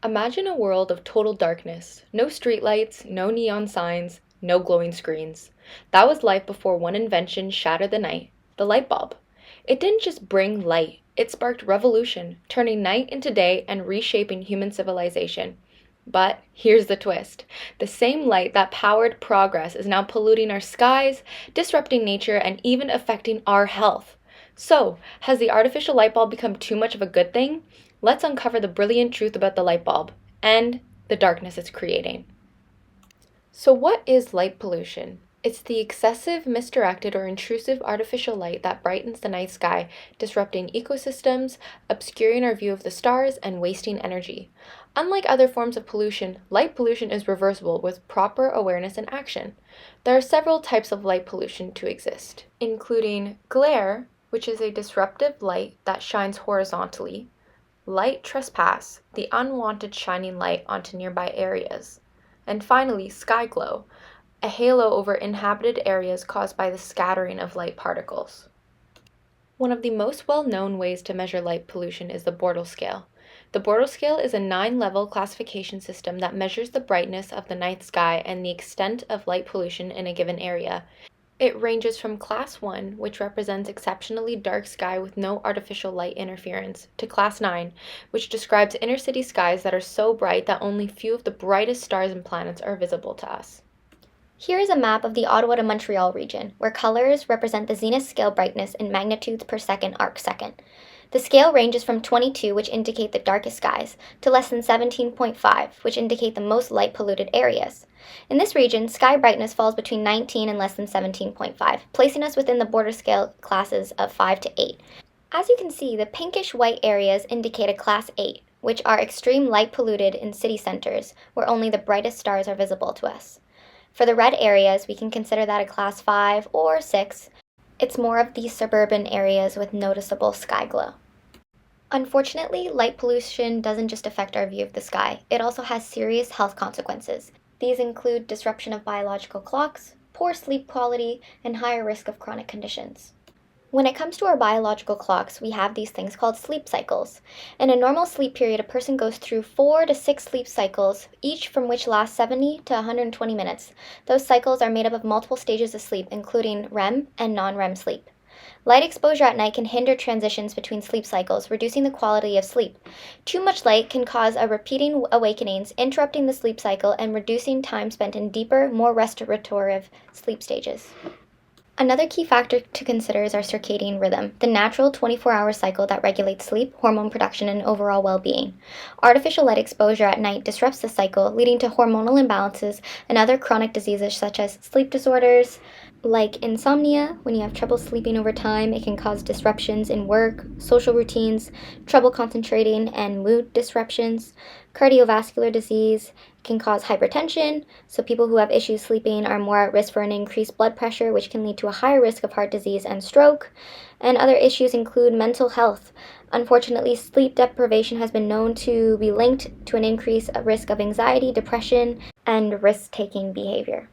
Imagine a world of total darkness. No streetlights, no neon signs, no glowing screens. That was life before one invention shattered the night, the light bulb. It didn't just bring light, it sparked revolution, turning night into day and reshaping human civilization. But here's the twist. The same light that powered progress is now polluting our skies, disrupting nature, and even affecting our health. So, has the artificial light bulb become too much of a good thing? Let's uncover the brilliant truth about the light bulb and the darkness it's creating. So, what is light pollution? It's the excessive, misdirected, or intrusive artificial light that brightens the night sky, disrupting ecosystems, obscuring our view of the stars, and wasting energy. Unlike other forms of pollution, light pollution is reversible with proper awareness and action. There are several types of light pollution to exist, including glare, which is a disruptive light that shines horizontally, light trespass, the unwanted shining light onto nearby areas, and finally, sky glow, a halo over inhabited areas caused by the scattering of light particles. One of the most well-known ways to measure light pollution is the Bortle scale. The Bortle scale is a 9-level classification system that measures the brightness of the night sky and the extent of light pollution in a given area. It ranges from Class 1, which represents exceptionally dark sky with no artificial light interference, to Class 9, which describes inner-city skies that are so bright that only few of the brightest stars and planets are visible to us. Here is a map of the Ottawa to Montreal region, where colors represent the zenith scale brightness in magnitudes per second arcsecond. The scale ranges from 22, which indicate the darkest skies, to less than 17.5, which indicate the most light-polluted areas. In this region, sky brightness falls between 19 and less than 17.5, placing us within the Bortle scale classes of 5 to 8. As you can see, the pinkish-white areas indicate a Class 8, which are extreme light-polluted in city centers, where only the brightest stars are visible to us. For the red areas, we can consider that a Class 5 or 6. It's more of the suburban areas with noticeable sky glow. Unfortunately, light pollution doesn't just affect our view of the sky, it also has serious health consequences. These include disruption of biological clocks, poor sleep quality, and higher risk of chronic conditions. When it comes to our biological clocks, we have these things called sleep cycles. In a normal sleep period, a person goes through 4 to 6 sleep cycles, each from which lasts 70 to 120 minutes. Those cycles are made up of multiple stages of sleep, including REM and non-REM sleep. Light exposure at night can hinder transitions between sleep cycles, reducing the quality of sleep. Too much light can cause a repeating awakenings, interrupting the sleep cycle and reducing time spent in deeper, more restorative sleep stages. Another key factor to consider is our circadian rhythm, the natural 24-hour cycle that regulates sleep, hormone production, and overall well-being. Artificial light exposure at night disrupts the cycle, leading to hormonal imbalances and other chronic diseases such as sleep disorders, like insomnia. When you have trouble sleeping over time, it can cause disruptions in work, social routines, trouble concentrating, and mood disruptions. Cardiovascular disease can cause hypertension, so people who have issues sleeping are more at risk for an increased blood pressure, which can lead to a higher risk of heart disease and stroke. And other issues include mental health. Unfortunately, sleep deprivation has been known to be linked to an increased risk of anxiety, depression, and risk-taking behavior.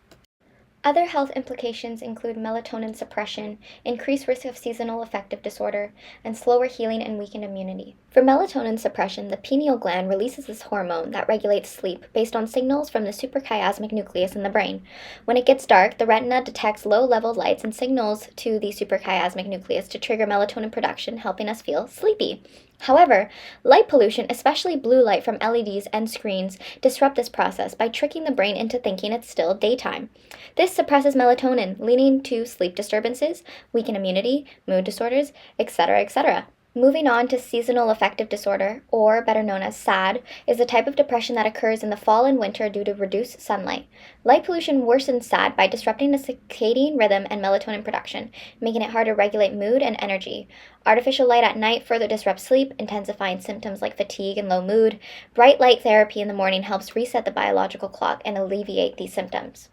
Other health implications include melatonin suppression, increased risk of seasonal affective disorder, and slower healing and weakened immunity. For melatonin suppression, the pineal gland releases this hormone that regulates sleep based on signals from the suprachiasmatic nucleus in the brain. When it gets dark, the retina detects low-level lights and signals to the suprachiasmatic nucleus to trigger melatonin production, helping us feel sleepy. However, light pollution, especially blue light from LEDs and screens, disrupt this process by tricking the brain into thinking it's still daytime. This suppresses melatonin, leading to sleep disturbances, weakened immunity, mood disorders, etc., etc. Moving on to seasonal affective disorder, or better known as SAD, is a type of depression that occurs in the fall and winter due to reduced sunlight. Light pollution worsens SAD by disrupting the circadian rhythm and melatonin production, making it hard to regulate mood and energy. Artificial light at night further disrupts sleep, intensifying symptoms like fatigue and low mood. Bright light therapy in the morning helps reset the biological clock and alleviate these symptoms.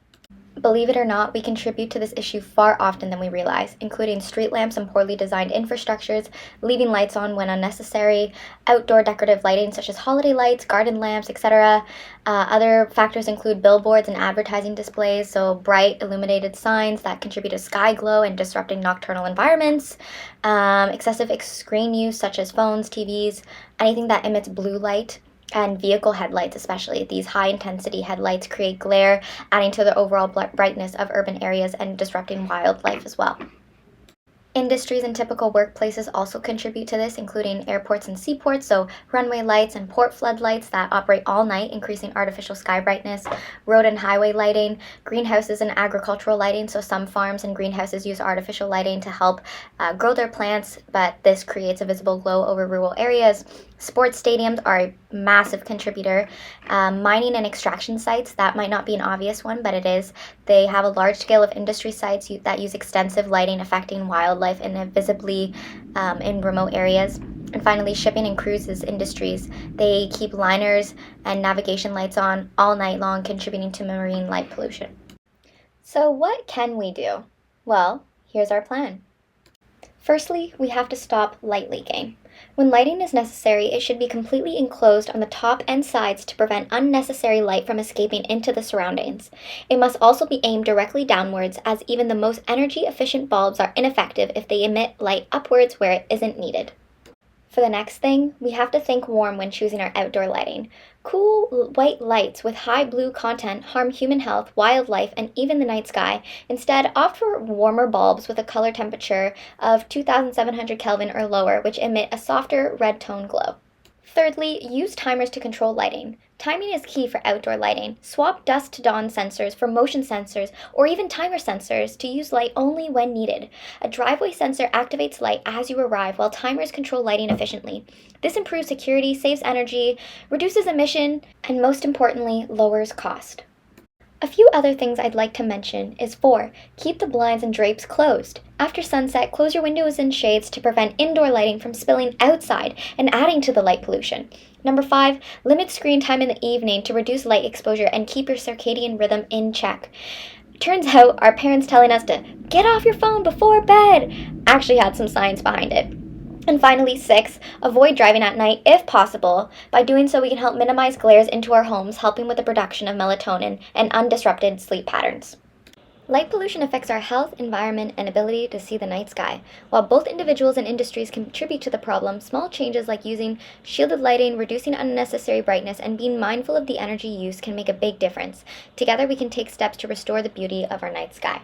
Believe it or not, we contribute to this issue far often than we realize, including street lamps and poorly designed infrastructures, leaving lights on when unnecessary, outdoor decorative lighting such as holiday lights, garden lamps, etc. Other factors include billboards and advertising displays, so bright illuminated signs that contribute to sky glow and disrupting nocturnal environments, excessive screen use such as phones, TVs, anything that emits blue light, and vehicle headlights especially. These high-intensity headlights create glare, adding to the overall brightness of urban areas and disrupting wildlife as well. Industries and typical workplaces also contribute to this, including airports and seaports, so runway lights and port floodlights that operate all night, increasing artificial sky brightness, road and highway lighting, greenhouses and agricultural lighting, so some farms and greenhouses use artificial lighting to help grow their plants, but this creates a visible glow over rural areas. Sports stadiums are a massive contributor. Mining and extraction sites, that might not be an obvious one, but it is. They have a large scale of industry sites that use extensive lighting, affecting wildlife invisibly in remote areas. And finally, shipping and cruises industries. They keep liners and navigation lights on all night long, contributing to marine light pollution. So what can we do? Well, here's our plan. Firstly, we have to stop light leaking. When lighting is necessary, it should be completely enclosed on the top and sides to prevent unnecessary light from escaping into the surroundings. It must also be aimed directly downwards, as even the most energy-efficient bulbs are ineffective if they emit light upwards where it isn't needed. For the next thing, we have to think warm when choosing our outdoor lighting. Cool white lights with high blue content harm human health, wildlife, and even the night sky. Instead, opt for warmer bulbs with a color temperature of 2700 Kelvin or lower, which emit a softer red tone glow. Thirdly, use timers to control lighting. Timing is key for outdoor lighting. Swap dusk to dawn sensors for motion sensors or even timer sensors to use light only when needed. A driveway sensor activates light as you arrive, while timers control lighting efficiently. This improves security, saves energy, reduces emission, and most importantly, lowers cost. A few other things I'd like to mention is 4. Keep the blinds and drapes closed. After sunset, close your windows and shades to prevent indoor lighting from spilling outside and adding to the light pollution. Number 5, limit screen time in the evening to reduce light exposure and keep your circadian rhythm in check. Turns out our parents telling us to get off your phone before bed actually had some science behind it. And finally, 6, avoid driving at night if possible. By doing so, we can help minimize glares into our homes, helping with the production of melatonin and undisrupted sleep patterns. Light pollution affects our health, environment, and ability to see the night sky. While both individuals and industries contribute to the problem, small changes like using shielded lighting, reducing unnecessary brightness, and being mindful of the energy use can make a big difference. Together, we can take steps to restore the beauty of our night sky.